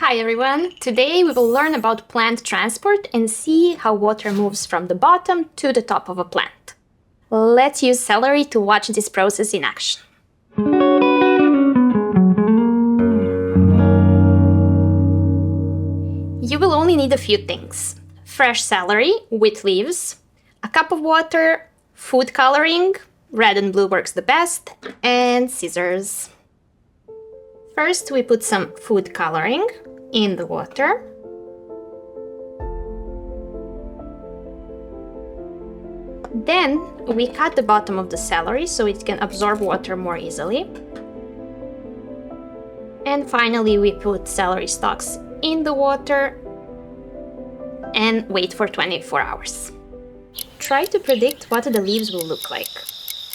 Hi everyone! Today we will learn about plant transport and see how water moves from the bottom to the top of a plant. Let's use celery to watch this process in action. You will only need a few things: fresh celery with leaves, a cup of water, food coloring, red and blue works the best, and scissors. First, we put some food coloring in the water. Then we cut the bottom of the celery so it can absorb water more easily. And finally, we put celery stalks in the water and wait for 24 hours. Try to predict what the leaves will look like.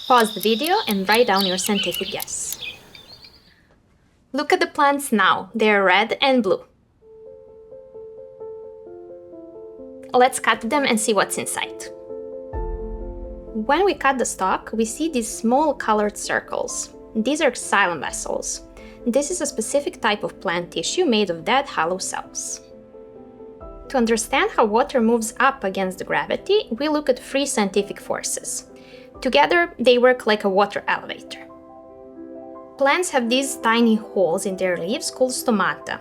Pause the video and write down your scientific guess. Look at the plants now. They are red and blue. Let's cut them and see what's inside. When we cut the stalk, we see these small colored circles. These are Xylem vessels. This is a specific type of plant tissue made of dead hollow cells. To understand how water moves up against the gravity, we look at three scientific forces. Together, they work like a water elevator. Plants have these tiny holes in their leaves called stomata.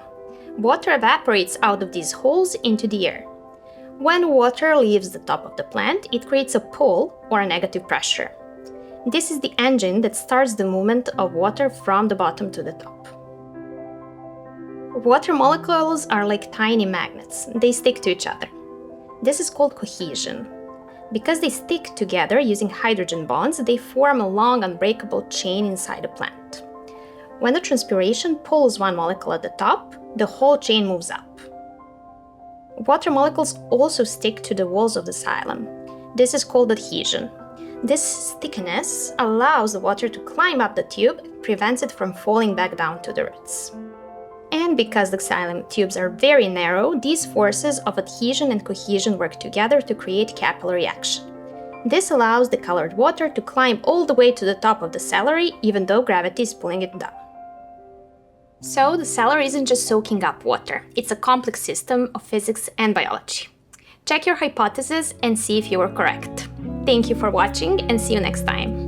Water evaporates out of these holes into the air. When water leaves the top of the plant, it creates a pull or a negative pressure. This is the engine that starts the movement of water from the bottom to the top. Water molecules are like tiny magnets. They stick to each other. This is called cohesion. Because they stick together using hydrogen bonds, they form a long unbreakable chain inside a plant. When the transpiration pulls one molecule at the top, the whole chain moves up. Water molecules also stick to the walls of the xylem. This is called adhesion. This stickiness allows the water to climb up the tube and prevents it from falling back down to the roots. And because the xylem tubes are very narrow, these forces of adhesion and cohesion work together to create capillary action. This allows the colored water to climb all the way to the top of the celery, even though gravity is pulling it down. So the celery isn't just soaking up water, it's a complex system of physics and biology. Check your hypothesis and see if you were correct. Thank you for watching and see you next time.